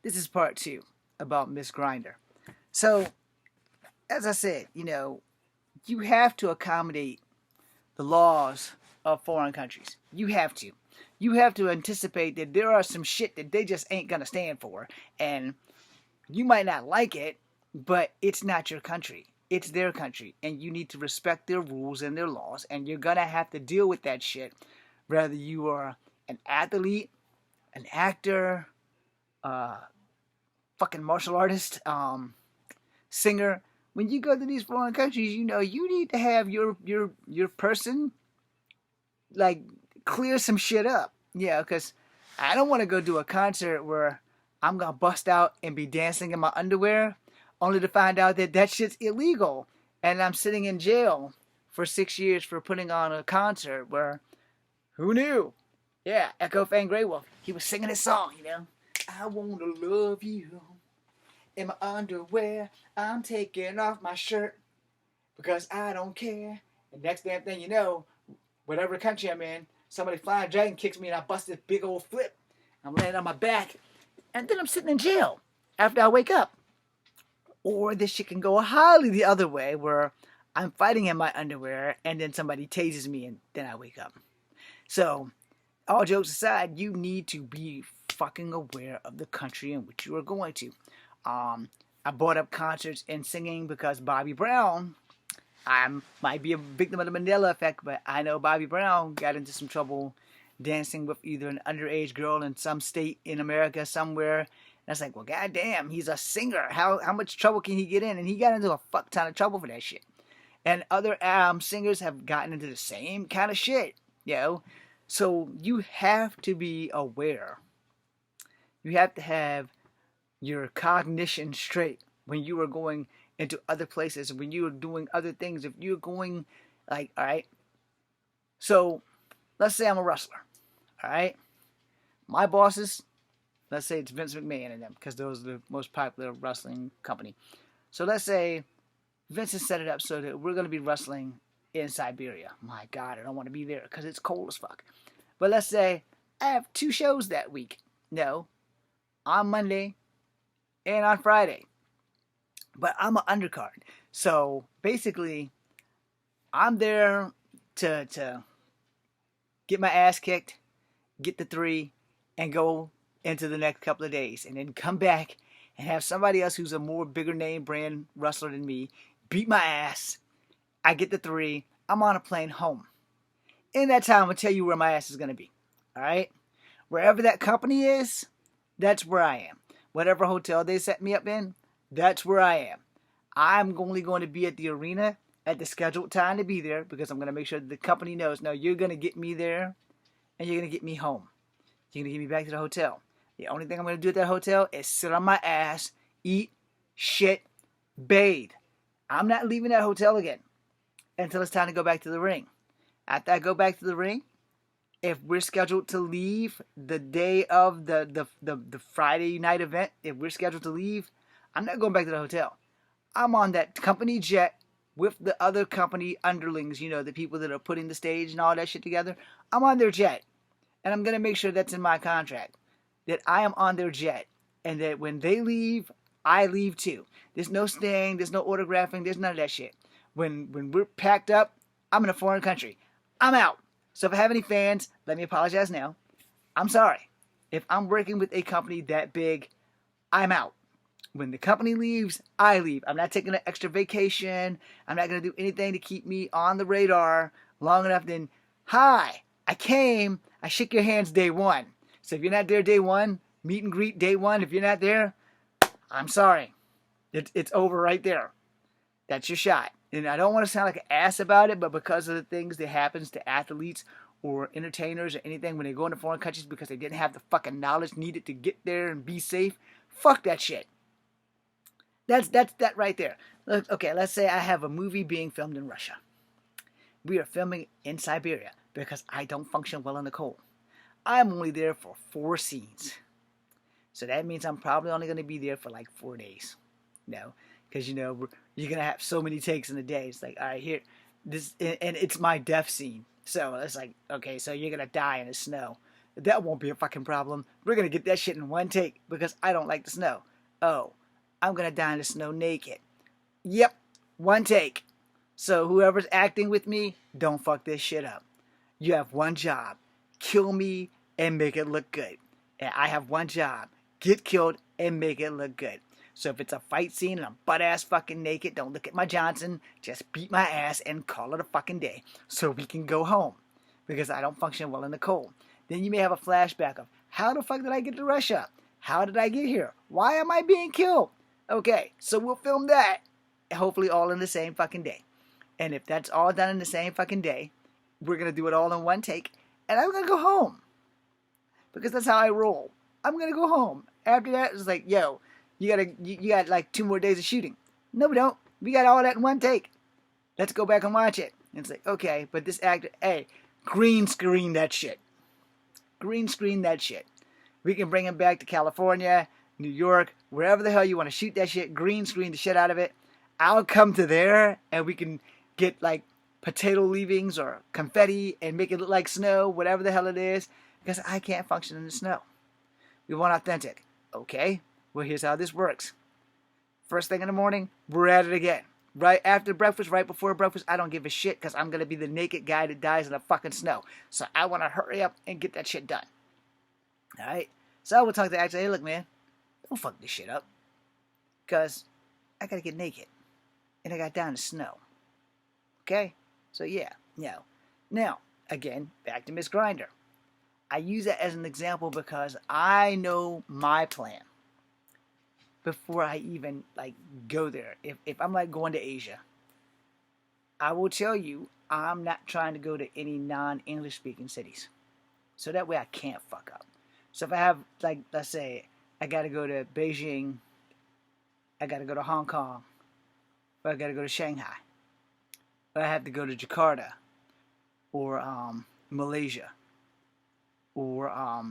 This is part two about Miss Griner. So, as I said, you have to accommodate the laws of foreign countries. You have to. You have to anticipate that there are some shit that they just ain't gonna stand for, and you might not like it, but it's not your country. It's their country, and you need to respect their rules and their laws, and you're gonna have to deal with that shit, whether you are an athlete, an actor, uh, fucking martial artist, singer. When you go to these foreign countries, you need to have your person like clear some shit up. Yeah, because I don't want to go do a concert where I'm gonna bust out and be dancing in my underwear, only to find out that that shit's illegal, and I'm sitting in jail for 6 years for putting on a concert where who knew? Yeah, Echo Fan Grey Wolf. He was singing his song. I wanna love you in my underwear. I'm taking off my shirt because I don't care. And next damn thing you know, whatever country I'm in, somebody flying dragon kicks me and I bust this big old flip. I'm laying on my back, and then I'm sitting in jail after I wake up. Or this shit can go highly the other way, where I'm fighting in my underwear and then somebody tases me and then I wake up. So, all jokes aside, you need to be fucking aware of the country in which you are going to. I brought up concerts and singing because Bobby Brown, I might be a victim of the Mandela effect, but I know Bobby Brown got into some trouble dancing with either an underage girl in some state in America somewhere. And I was like, well, goddamn, he's a singer. How much trouble can he get in? And he got into a fuck ton of trouble for that shit. And other singers have gotten into the same kind of shit. So you have to be aware. You have to have your cognition straight when you are going into other places, when you are doing other things. If you're going, like, all right, so let's say I'm a wrestler, all right? My bosses, let's say it's Vince McMahon and them, because those are the most popular wrestling company. So let's say Vince has set it up so that we're going to be wrestling in Siberia. My God, I don't want to be there because it's cold as fuck. But let's say I have 2 shows that week. No, on Monday and on Friday. But I'm an undercard. So basically, I'm there to get my ass kicked, get the 3, and go into the next couple of days. And then come back and have somebody else who's a more bigger name brand wrestler than me beat my ass. I get the 3. I'm on a plane home. In that time, I'm going to tell you where my ass is going to be. All right? Wherever that company is, that's where I am. Whatever hotel they set me up in, that's where I am. I'm only going to be at the arena at the scheduled time to be there because I'm going to make sure that the company knows, no, you're going to get me there and you're going to get me home. You're going to get me back to the hotel. The only thing I'm going to do at that hotel is sit on my ass, eat, shit, bathe. I'm not leaving that hotel again until it's time to go back to the ring. After I go back to the ring, if we're scheduled to leave the day of the Friday night event, if we're scheduled to leave, I'm not going back to the hotel. I'm on that company jet with the other company underlings, the people that are putting the stage and all that shit together. I'm on their jet. And I'm going to make sure that's in my contract, that I am on their jet. And that when they leave, I leave too. There's no staying, there's no autographing, there's none of that shit. When we're packed up, I'm in a foreign country. I'm out. So if I have any fans, let me apologize now. I'm sorry. If I'm working with a company that big, I'm out. When the company leaves, I leave. I'm not taking an extra vacation. I'm not going to do anything to keep me on the radar long enough. Then, hi, I came. I shook your hands day 1. So if you're not there day 1, meet and greet day 1. If you're not there, I'm sorry. It's over right there. That's your shot. And I don't want to sound like an ass about it, but because of the things that happens to athletes or entertainers or anything when they go into foreign countries because they didn't have the fucking knowledge needed to get there and be safe, fuck that shit. That's that right there. Look, okay, let's say I have a movie being filmed in Russia. We are filming in Siberia because I don't function well in the cold. I'm only there for 4 scenes. So that means I'm probably only going to be there for like 4 days. Because you're going to have so many takes in a day. It's like, all right, here, this, and it's my death scene. So it's like, okay, so you're going to die in the snow. That won't be a fucking problem. We're gonna get that shit in one take because I don't like the snow. Oh, I'm gonna die in the snow naked. Yep, one take. So whoever's acting with me, don't fuck this shit up. You have one job. Kill me and make it look good. And I have one job. Get killed and make it look good. So if it's a fight scene and I'm butt-ass fucking naked, don't look at my Johnson. Just beat my ass and call it a fucking day. So we can go home. Because I don't function well in the cold. Then you may have a flashback of, how the fuck did I get to Russia? How did I get here? Why am I being killed? Okay, so we'll film that. Hopefully all in the same fucking day. And if that's all done in the same fucking day, we're going to do it all in one take. And I'm going to go home. Because that's how I roll. I'm going to go home. After that, it's like, yo, you got like 2 more days of shooting. No, we don't. We got all that in one take. Let's go back and watch it. And it's like, okay, but this actor, hey, green screen that shit. Green screen that shit. We can bring him back to California, New York, wherever the hell you want to shoot that shit. Green screen the shit out of it. I'll come to there and we can get like potato leavings or confetti and make it look like snow, whatever the hell it is, because I can't function in the snow. We want authentic. Okay, well, here's how this works. First thing in the morning, we're at it again. Right after breakfast, right before breakfast, I don't give a shit because I'm going to be the naked guy that dies in the fucking snow. So I want to hurry up and get that shit done. Alright? So I will talk to the actor, hey, look, man, don't fuck this shit up. Because I got to get naked. And I got down in the snow. Okay? So yeah, no. Now, again, back to Miss Griner. I use that as an example because I know my plan before I even like go there. If I'm like going to Asia, I will tell you I'm not trying to go to any non-English speaking cities. So that way I can't fuck up. So if I have like, let's say I gotta go to Beijing, I gotta go to Hong Kong, or I gotta go to Shanghai, or I have to go to Jakarta, or Malaysia, or I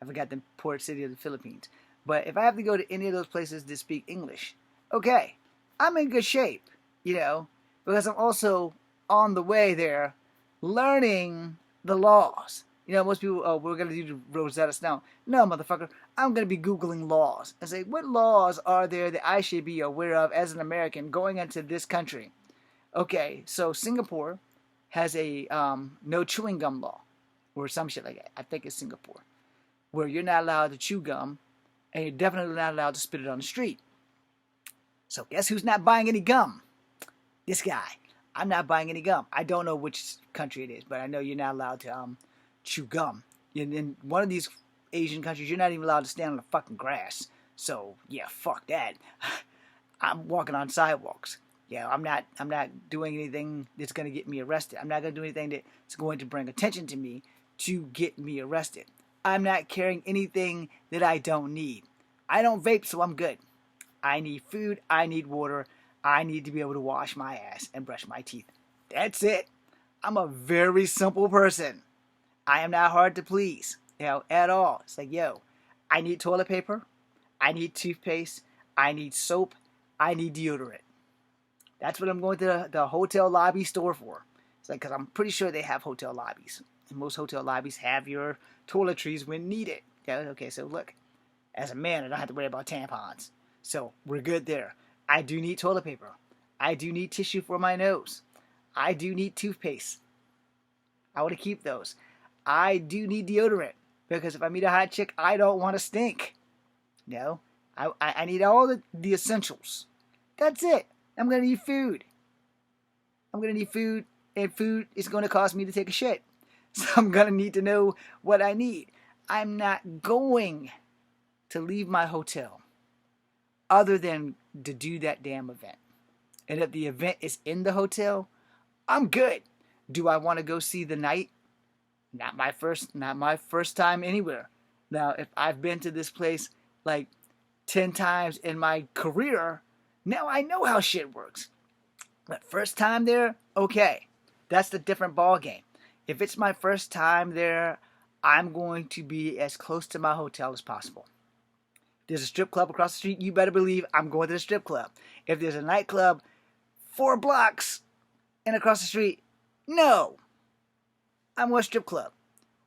forgot the port city of the Philippines. But if I have to go to any of those places that speak English, okay, I'm in good shape, you know, because I'm also on the way there learning the laws. You know, most people, oh, we're going to do the Rosetta Stone. No, motherfucker, I'm going to be Googling laws and say, what laws are there that I should be aware of as an American going into this country? Okay, so Singapore has a no chewing gum law, or some shit like that. I think it's Singapore, where you're not allowed to chew gum, and you're definitely not allowed to spit it on the street. So guess who's not buying any gum? This guy. I'm not buying any gum. I don't know which country it is, but I know you're not allowed to chew gum. In one of these Asian countries, you're not even allowed to stand on the fucking grass. So yeah, fuck that. I'm walking on sidewalks. Yeah, I'm not doing anything that's going to get me arrested. I'm not going to do anything that's going to bring attention to me to get me arrested. I'm not carrying anything that I don't need. I don't vape, so I'm good. I need food. I need water. I need to be able to wash my ass and brush my teeth. That's it. I'm a very simple person. I am not hard to please, you know, at all. It's like, yo, I need toilet paper. I need toothpaste. I need soap. I need deodorant. That's what I'm going to the hotel lobby store for. It's like, because I'm pretty sure they have hotel lobbies. And most hotel lobbies have your toiletries when needed. Yeah, okay, so look. As a man, I don't have to worry about tampons. So we're good there. I do need toilet paper. I do need tissue for my nose. I do need toothpaste. I want to keep those. I do need deodorant. Because if I meet a hot chick, I don't want to stink. You know? I need all the essentials. That's it. I'm going to need food. I'm going to need food, and food is going to cause me to take a shit. So I'm going to need to know what I need. I'm not going to leave my hotel other than to do that damn event. And if the event is in the hotel, I'm good. Do I want to go see the night? Not my first time anywhere. Now, if I've been to this place like 10 times in my career, now I know how shit works. But first time there, okay. That's the different ball game. If it's my first time there, I'm going to be as close to my hotel as possible. If there's a strip club across the street, you better believe I'm going to the strip club. If there's a nightclub 4 blocks and across the street, no. I'm going to a strip club.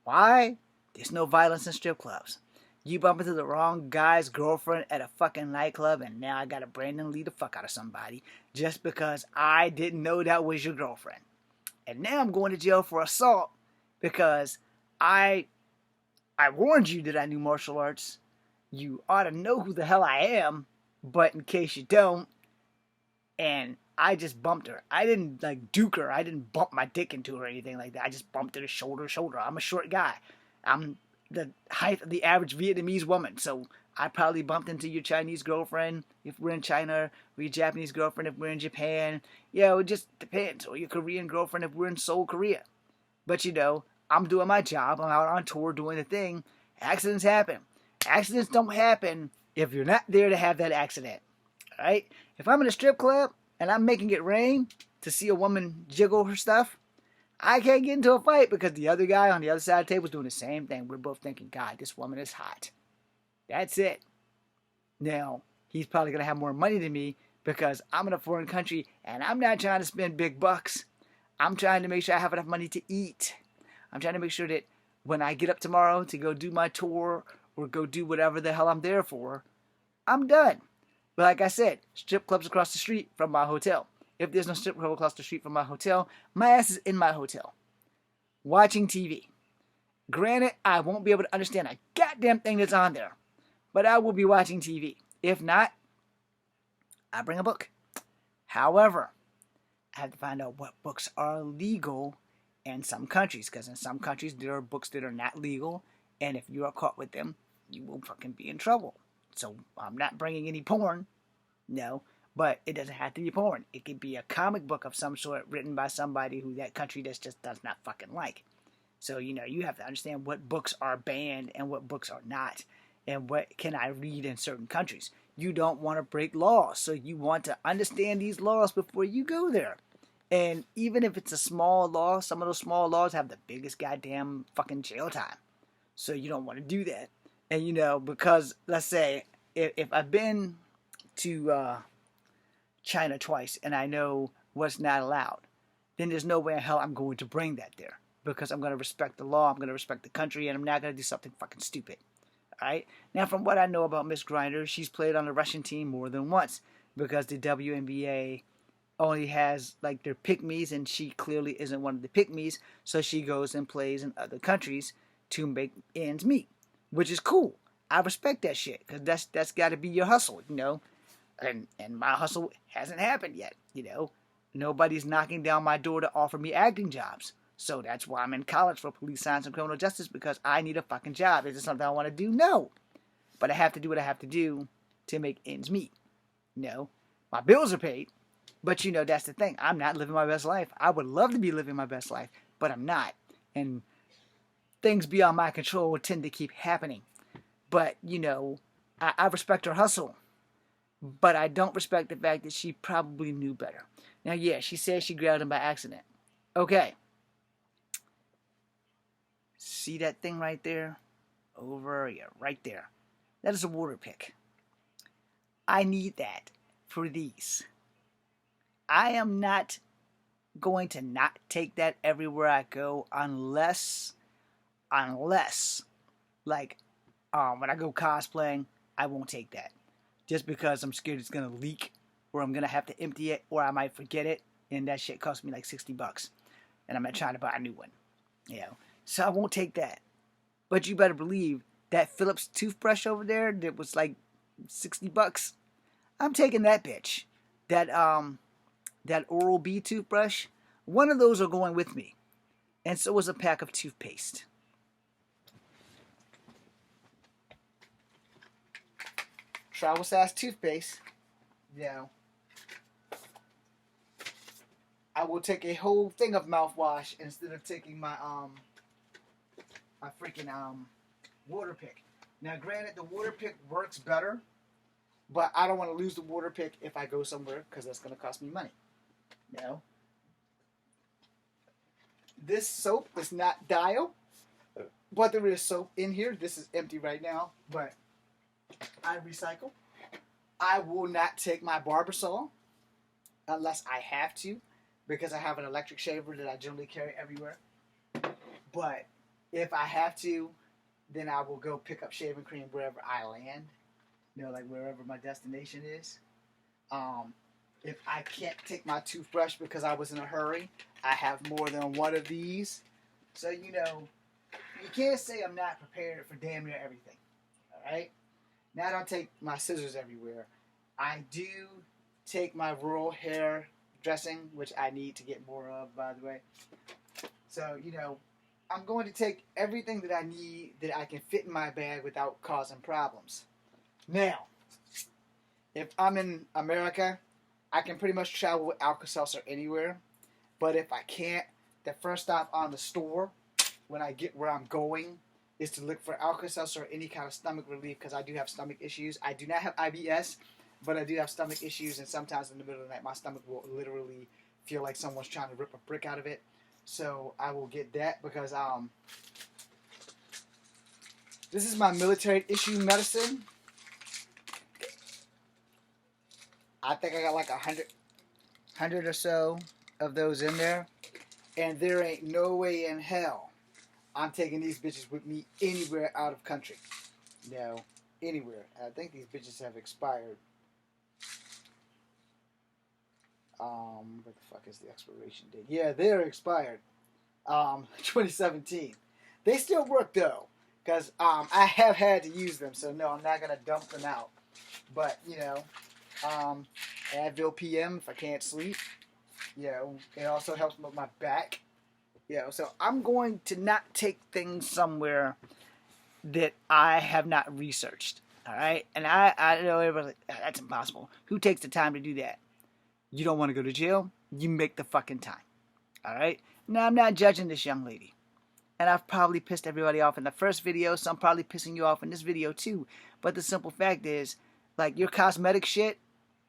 Why? There's no violence in strip clubs. You bump into the wrong guy's girlfriend at a fucking nightclub, and now I gotta Brandon Lee the fuck out of somebody just because I didn't know that was your girlfriend. And now I'm going to jail for assault because I warned you that I knew martial arts. You ought to know who the hell I am, but in case you don't, and I just bumped her. I didn't like duke her. I didn't bump my dick into her or anything like that. I just bumped her shoulder to shoulder. I'm a short guy. I'm the height of the average Vietnamese woman, so I probably bumped into your Chinese girlfriend if we're in China, or your Japanese girlfriend if we're in Japan. Yeah, it just depends. Or your Korean girlfriend if we're in Seoul, Korea. But I'm doing my job. I'm out on tour doing the thing. Accidents happen. Accidents don't happen if you're not there to have that accident. Alright? If I'm in a strip club and I'm making it rain to see a woman jiggle her stuff, I can't get into a fight because the other guy on the other side of the table is doing the same thing. We're both thinking, God, this woman is hot. That's it. Now, he's probably going to have more money than me because I'm in a foreign country and I'm not trying to spend big bucks. I'm trying to make sure I have enough money to eat. I'm trying to make sure that when I get up tomorrow to go do my tour or go do whatever the hell I'm there for, I'm done. But like I said, strip clubs across the street from my hotel. If there's no strip club across the street from my hotel, my ass is in my hotel, watching TV. Granted, I won't be able to understand a goddamn thing that's on there, but I will be watching TV. If not, I bring a book. However, I have to find out what books are legal in some countries, because in some countries there are books that are not legal, and if you are caught with them, you will fucking be in trouble. So I'm not bringing any porn, no, but it doesn't have to be porn. It could be a comic book of some sort written by somebody who that country just does not fucking like. So, you have to understand what books are banned and what books are not, and what can I read in certain countries. You don't want to break laws, so you want to understand these laws before you go there. And even if it's a small law, some of those small laws have the biggest goddamn fucking jail time. So you don't want to do that. And because let's say if I've been to China twice and I know what's not allowed, then there's no way in hell I'm going to bring that there. Because I'm going to respect the law, I'm going to respect the country, and I'm not going to do something fucking stupid. Alright? Now, from what I know about Miss Griner, she's played on the Russian team more than once. Because the WNBA only has, their pick-me's, and she clearly isn't one of the pick-me's. So she goes and plays in other countries to make ends meet. Which is cool. I respect that shit. Because that's got to be your hustle, And my hustle hasn't happened yet, Nobody's knocking down my door to offer me acting jobs. So that's why I'm in college for police science and criminal justice, because I need a fucking job. Is it something I want to do? No. But I have to do what I have to do to make ends meet. My bills are paid. But that's the thing. I'm not living my best life. I would love to be living my best life, but I'm not. And things beyond my control tend to keep happening. But, I respect her hustle. But I don't respect the fact that she probably knew better. Now, yeah, she says she grabbed him by accident. Okay. See that thing right there? Right there. That is a water pick. I need that for these. I am not going to not take that everywhere I go unless when I go cosplaying, I won't take that. Just because I'm scared it's going to leak, or I'm going to have to empty it, or I might forget it, and that shit cost me like $60. And I'm not trying to buy a new one. So I won't take that. But you better believe that Philips toothbrush over there that was like $60. I'm taking that bitch. That Oral-B toothbrush. One of those are going with me. And so is a pack of toothpaste. Travel size toothpaste. I will take a whole thing of mouthwash instead of taking my freaking water pick. Now, granted, the water pick works better, but I don't want to lose the water pick if I go somewhere because that's going to cost me money. This soap is not Dial, but there is soap in here. This is empty right now, but I recycle. I will not take my barber saw unless I have to, because I have an electric shaver that I generally carry everywhere. But If I have to, then I will go pick up shaving cream wherever I land. You know, like wherever my destination is. Um, if I can't take my toothbrush because I was in a hurry, I have more than one of these. So, you know, you can't say I'm not prepared for damn near everything. Alright? Now I don't take my scissors everywhere. I do take my rural hair dressing, which I need to get more of, by the way. So, you know, I'm going to take everything that I need that I can fit in my bag without causing problems. Now, if I'm in America, I can pretty much travel with Alka-Seltzer anywhere. But if I can't, the first stop on the store when I get where I'm going is to look for Alka-Seltzer or any kind of stomach relief because I do have stomach issues. I do not have IBS, but I do have stomach issues, and sometimes in the middle of the night my stomach will literally feel like someone's trying to rip a brick out of it. So I will get that because this is my military issue medicine. I think I got like 100 or so of those in there. And there ain't no way in hell I'm taking these bitches with me anywhere out of country. No, anywhere. I think these bitches have expired. What the fuck is the expiration date? Yeah, they're expired. 2017. They still work though, because I have had to use them. So no, I'm not gonna dump them out. But you know. Advil PM if I can't sleep. You know, it also helps with my back. You know, so I'm going to not take things somewhere that I have not researched. All right, and I know everybody's like, that's impossible. Who takes the time to do that? You don't want to go to jail? You make the fucking time. All right. Now I'm not judging this young lady, and I've probably pissed everybody off in the first video, so I'm probably pissing you off in this video too. But the simple fact is, like your cosmetic shit.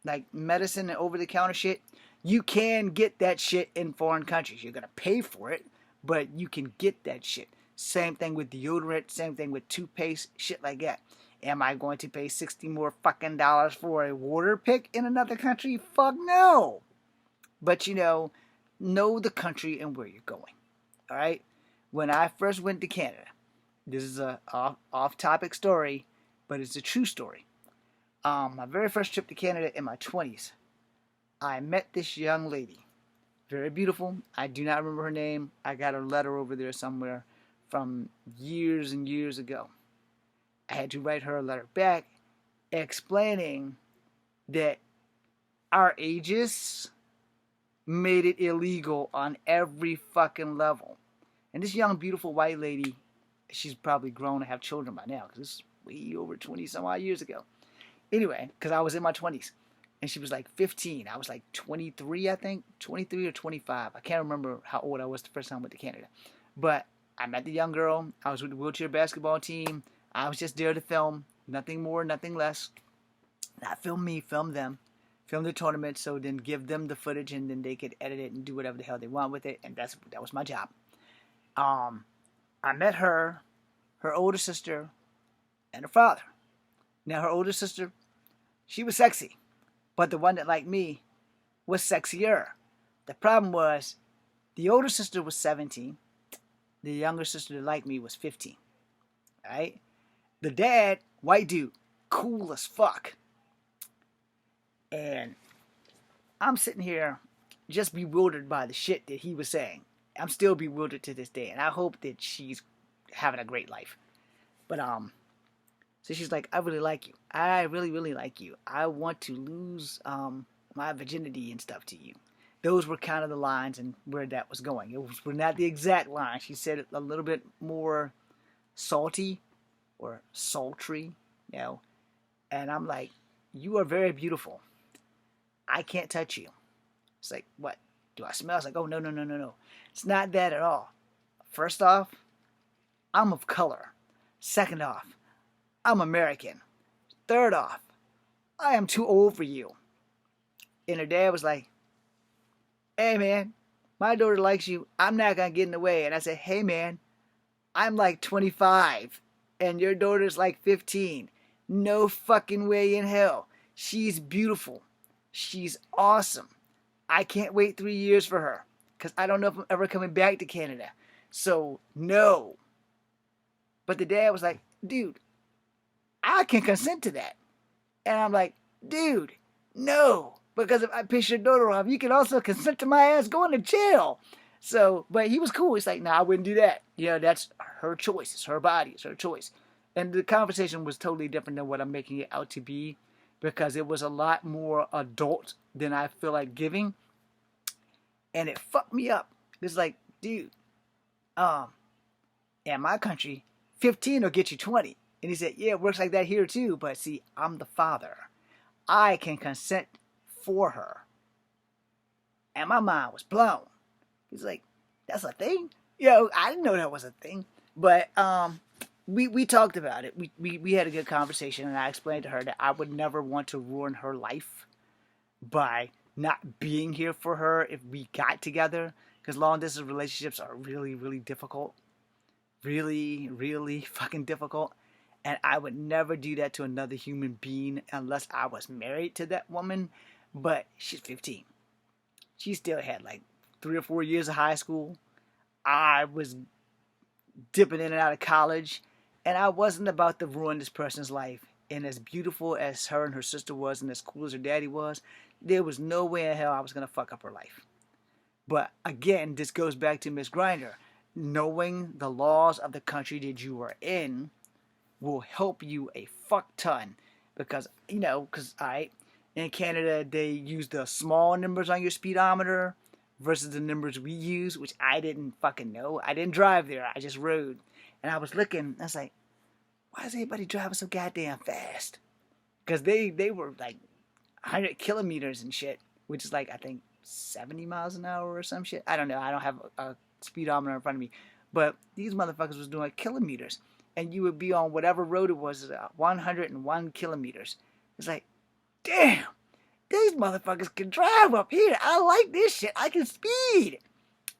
Like medicine and over-the-counter shit, you can get that shit in foreign countries. You're going to pay for it, but you can get that shit. Same thing with deodorant, same thing with toothpaste, shit like that. Am I going to pay $60 more fucking dollars for a water pick in another country? Fuck no. But you know the country and where you're going. All right? When I first went to Canada, this is a off-topic story, but it's a true story. My very first trip to Canada in my 20s, I met this young lady. Very beautiful. I do not remember her name. I got her letter over there somewhere from years and years ago. I had to write her a letter back explaining that our ages made it illegal on every fucking level. And this young, beautiful white lady, she's probably grown to have children by now because this is way over 20 some odd years ago. Anyway, because I was in my 20s, and she was like 15. I was like 23, I think, 23 or 25. I can't remember how old I was the first time I went to Canada. But I met the young girl. I was with the wheelchair basketball team. I was just there to film. Nothing more, nothing less. Not film me, film them. Film the tournament, so then give them the footage, and then they could edit it and do whatever the hell they want with it. And that was my job. I met her older sister, and her father. Now, her older sister, she was sexy, but the one that liked me was sexier. The problem was, the older sister was 17, the younger sister that liked me was 15, right? The dad, white dude, cool as fuck. And I'm sitting here just bewildered by the shit that he was saying. I'm still bewildered to this day, and I hope that she's having a great life. But, so she's like, I really like you. I really, really like you. I want to lose my virginity and stuff to you. Those were kind of the lines and where that was going. It were not the exact line. She said it a little bit more salty or sultry, you know. And I'm like, you are very beautiful. I can't touch you. It's like, what? Do I smell? It's like, oh, no. It's not that at all. First off, I'm of color. Second off, I'm American. Third off, I am too old for you. And her dad was like, hey man, my daughter likes you. I'm not going to get in the way. And I said, hey man, I'm like 25 and your daughter's like 15. No fucking way in hell. She's beautiful. She's awesome. I can't wait 3 years for her because I don't know if I'm ever coming back to Canada. So no, But the dad was like, dude, I can consent to that. And I'm like, dude, no. Because if I piss your daughter off, you can also consent to my ass going to jail. So, but he was cool. He's like, nah, I wouldn't do that. Yeah, that's her choice. It's her body. It's her choice. And the conversation was totally different than what I'm making it out to be, because it was a lot more adult than I feel like giving. And it fucked me up. It's like, dude, in my country, 15 will get you 20. And he said, yeah, it works like that here too. But see, I'm the father. I can consent for her. And my mind was blown. He's like, that's a thing? I didn't know that was a thing. But we talked about it. We had a good conversation, and I explained to her that I would never want to ruin her life by not being here for her if we got together. Because long distance relationships are really, really difficult. Really, really fucking difficult. And I would never do that to another human being unless I was married to that woman. But she's 15. She still had like 3 or 4 years of high school. I was dipping in and out of college. And I wasn't about to ruin this person's life. And as beautiful as her and her sister was, and as cool as her daddy was, there was no way in hell I was going to fuck up her life. But again, this goes back to Miss Griner. Knowing the laws of the country that you are in will help you a fuck ton. Because, alright, in Canada, they use the small numbers on your speedometer versus the numbers we use, which I didn't fucking know. I didn't drive there. I just rode. And I was looking, I was like, why is everybody driving so goddamn fast? Because they were like 100 kilometers and shit, which is like, I think, 70 miles an hour or some shit. I don't know. I don't have a speedometer in front of me. But these motherfuckers was doing kilometers. And you would be on whatever road it was, 101 kilometers. It's like, damn, these motherfuckers can drive up here. I like this shit. I can speed.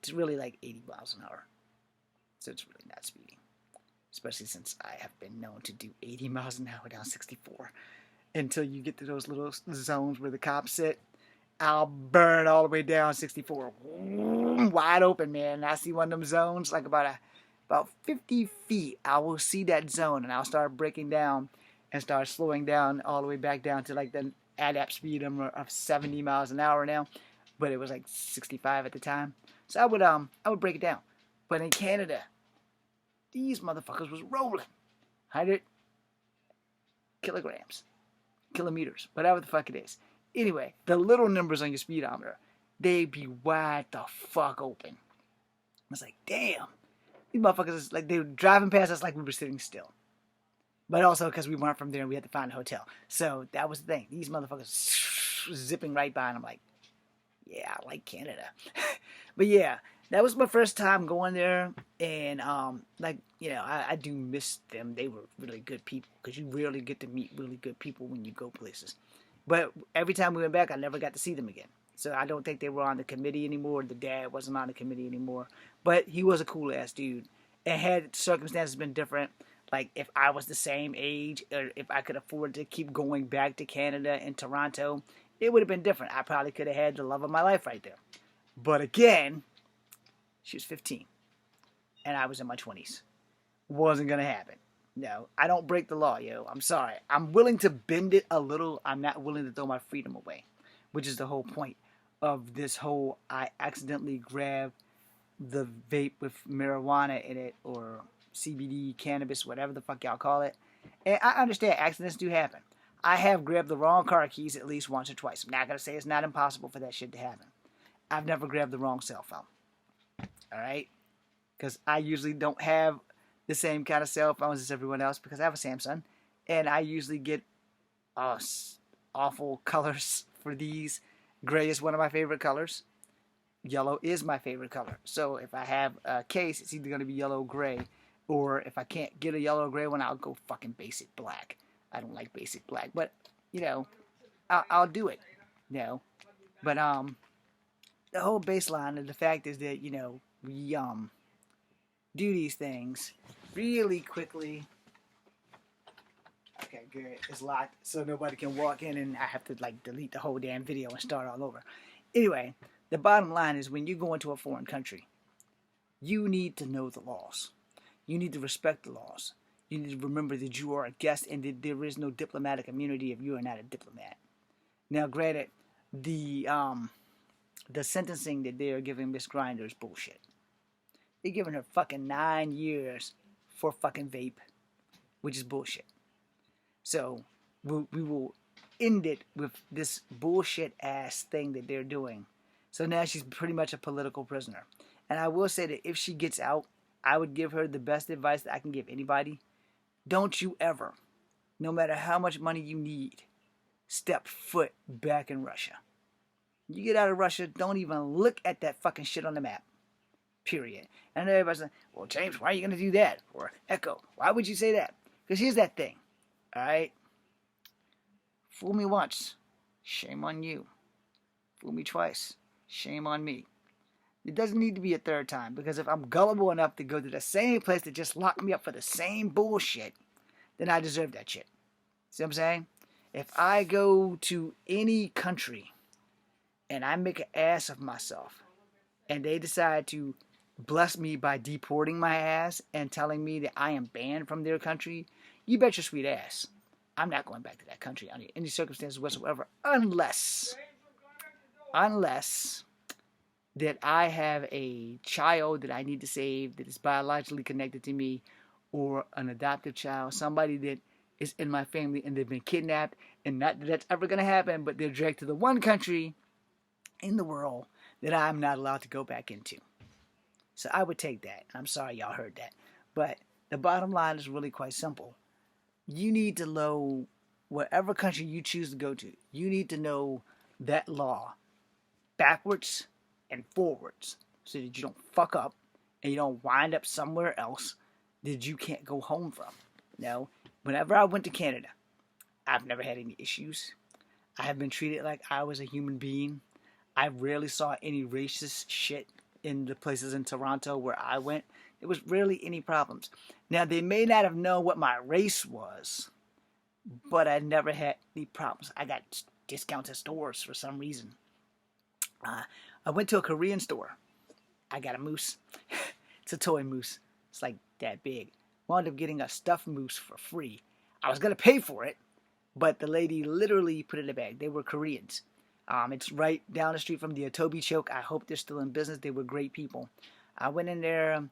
It's really like 80 miles an hour. So it's really not speeding. Especially since I have been known to do 80 miles an hour down 64. Until you get to those little zones where the cops sit. I'll burn all the way down 64. Wide open, man. And I see one of them zones, like about 50 feet. I will see that zone, and I'll start breaking down and start slowing down all the way back down to like the adapt speed of 70 miles an hour now. But it was like 65 at the time. So I would break it down. But in Canada, these motherfuckers was rolling 100 kilometers, whatever the fuck it is. Anyway, the little numbers on your speedometer, they be wide the fuck open. I was like, damn. These motherfuckers, like, they were driving past us like we were sitting still. But also because we weren't from there and we had to find a hotel. So that was the thing. These motherfuckers zipping right by, and I'm like, yeah, I like Canada. But yeah, that was my first time going there. And, I do miss them. They were really good people, because you rarely get to meet really good people when you go places. But every time we went back, I never got to see them again. So I don't think they were on the committee anymore. The dad wasn't on the committee anymore. But he was a cool-ass dude. And had circumstances been different, like if I was the same age, or if I could afford to keep going back to Canada and Toronto, it would have been different. I probably could have had the love of my life right there. But again, she was 15. And I was in my 20s. Wasn't going to happen. No, I don't break the law, yo. I'm sorry. I'm willing to bend it a little. I'm not willing to throw my freedom away, which is the whole point of this whole I accidentally grabbed the vape with marijuana in it, or CBD, cannabis, whatever the fuck y'all call it. And I understand accidents do happen. I have grabbed the wrong car keys at least once or twice. I'm not going to say it's not impossible for that shit to happen. I've never grabbed the wrong cell phone. Alright? Because I usually don't have the same kind of cell phones as everyone else, because I have a Samsung, and I usually get awful colors for these. Gray is one of my favorite colors. Yellow is my favorite color. So if I have a case, it's either going to be yellow-gray, or if I can't get a yellow-gray one, I'll go fucking basic black. I don't like basic black, but, I'll do it, But, the whole baseline of the fact is that, we, do these things really quickly. Okay, good. It's locked, so nobody can walk in, and I have to delete the whole damn video and start all over. Anyway, the bottom line is, when you go into a foreign country, you need to know the laws. You need to respect the laws. You need to remember that you are a guest and that there is no diplomatic immunity if you are not a diplomat. Now, granted, the sentencing that they are giving Miss Griner is bullshit. They're giving her fucking 9 years for fucking vape, which is bullshit. So we will end it with this bullshit ass thing that they're doing. So now she's pretty much a political prisoner. And I will say that if she gets out, I would give her the best advice that I can give anybody. Don't you ever, no matter how much money you need, step foot back in Russia. You get out of Russia, don't even look at that fucking shit on the map. Period. And everybody's like, well, James, why are you going to do that? Or Echo, why would you say that? Because here's that thing. Alright? Fool me once, shame on you. Fool me twice, shame on me. It doesn't need to be a third time, because if I'm gullible enough to go to the same place that just locked me up for the same bullshit, then I deserve that shit. See what I'm saying? If I go to any country and I make an ass of myself and they decide to bless me by deporting my ass and telling me that I am banned from their country, you bet your sweet ass I'm not going back to that country under any circumstances whatsoever unless that I have a child that I need to save that is biologically connected to me, or an adoptive child, somebody that is in my family and they've been kidnapped, and not that that's ever going to happen, but they're dragged to the one country in the world that I'm not allowed to go back into. So I would take that. I'm sorry y'all heard that. But the bottom line is really quite simple. You need to know, whatever country you choose to go to, you need to know that law backwards and forwards so that you don't fuck up and you don't wind up somewhere else that you can't go home from. Whenever I went to Canada, I've never had any issues. I have been treated like I was a human being. I rarely saw any racist shit in the places in Toronto where I went. There was rarely any problems. Now, they may not have known what my race was, but I never had any problems. I got discounts at stores for some reason. I went to a Korean store. I got a moose. It's a toy moose. It's like that big. Wound up getting a stuffed moose for free. I was going to pay for it, but the lady literally put it in a bag. They were Koreans. It's right down the street from the Atobi Choke. I hope they're still in business. They were great people. I went in there.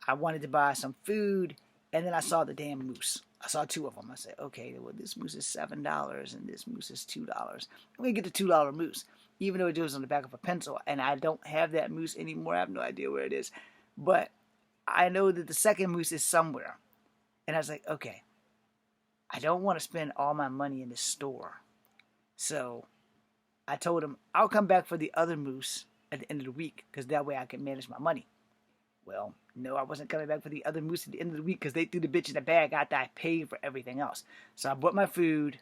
I wanted to buy some food, and then I saw the damn moose. I saw two of them. I said, okay, well, this moose is $7, and this moose is $2. I'm going to get the $2 moose, even though it was on the back of a pencil, and I don't have that moose anymore. I have no idea where it is. But I know that the second moose is somewhere. And I was like, okay, I don't want to spend all my money in this store. So I told him, I'll come back for the other moose at the end of the week, because that way I can manage my money. Well, no, I wasn't coming back for the other moose at the end of the week because they threw the bitch in the bag after I paid for everything else. So I bought my food.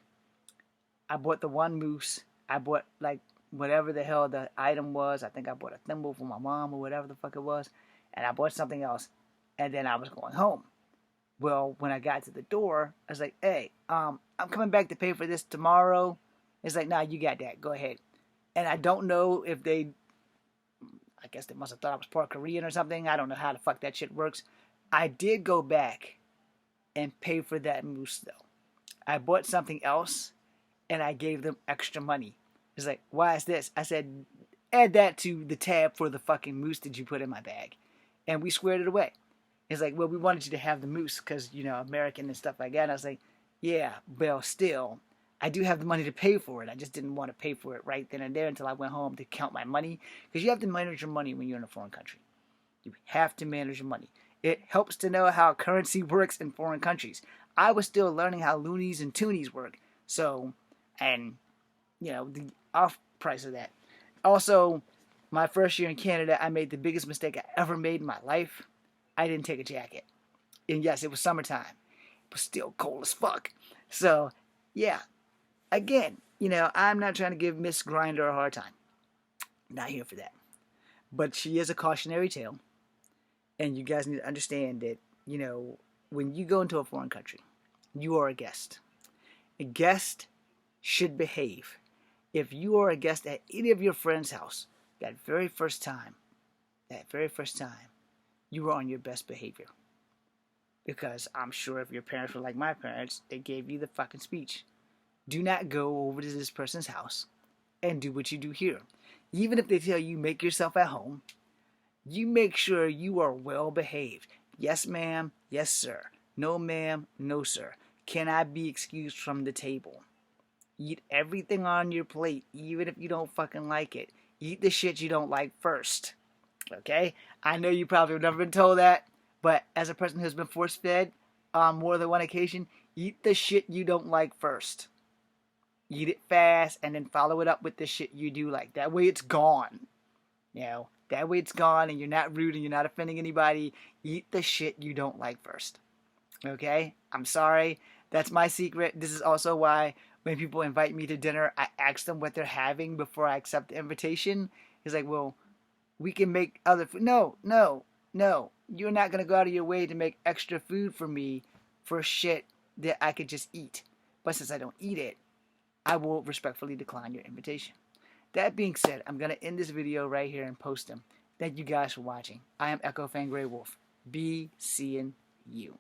I bought the one moose. I bought, like, whatever the hell the item was. I think I bought a thimble for my mom or whatever the fuck it was. And I bought something else. And then I was going home. Well, when I got to the door, I was like, hey, I'm coming back to pay for this tomorrow. It's like, nah, you got that. Go ahead. And I don't know if I guess they must have thought I was part Korean or something. I don't know how the fuck that shit works. I did go back and pay for that moose, though. I bought something else, and I gave them extra money. It's like, why is this? I said, add that to the tab for the fucking moose that you put in my bag. And we squared it away. It's like, well, we wanted you to have the moose because, American and stuff like that. And I was like, yeah, well, still, I do have the money to pay for it. I just didn't want to pay for it right then and there until I went home to count my money. Because you have to manage your money when you're in a foreign country. You have to manage your money. It helps to know how currency works in foreign countries. I was still learning how loonies and toonies work. So, and, the off price of that. Also, my first year in Canada, I made the biggest mistake I ever made in my life. I didn't take a jacket. And yes, it was summertime. But still cold as fuck. So, yeah. Again, I'm not trying to give Miss Griner a hard time. Not here for that. But she is a cautionary tale. And you guys need to understand that, when you go into a foreign country, you are a guest. A guest should behave. If you are a guest at any of your friends' house, that very first time, you are on your best behavior. Because I'm sure if your parents were like my parents, they gave you the fucking speech. Do not go over to this person's house and do what you do here. Even if they tell you make yourself at home, you make sure you are well behaved. Yes, ma'am. Yes, sir. No, ma'am. No, sir. Can I be excused from the table? Eat everything on your plate, even if you don't fucking like it. Eat the shit you don't like first. Okay? I know you probably have never been told that, but as a person who's been force-fed on more than one occasion, eat the shit you don't like first. Eat it fast and then follow it up with the shit you do like. That way it's gone. You know, that way it's gone and you're not rude and you're not offending anybody. Eat the shit you don't like first. Okay? I'm sorry. That's my secret. This is also why when people invite me to dinner, I ask them what they're having before I accept the invitation. It's like, well, we can make other food. No. You're not going to go out of your way to make extra food for me for shit that I could just eat. But since I don't eat it, I will respectfully decline your invitation. That being said, I'm going to end this video right here and post them. Thank you guys for watching. I am Echo Fan Grey Wolf. Be seeing you.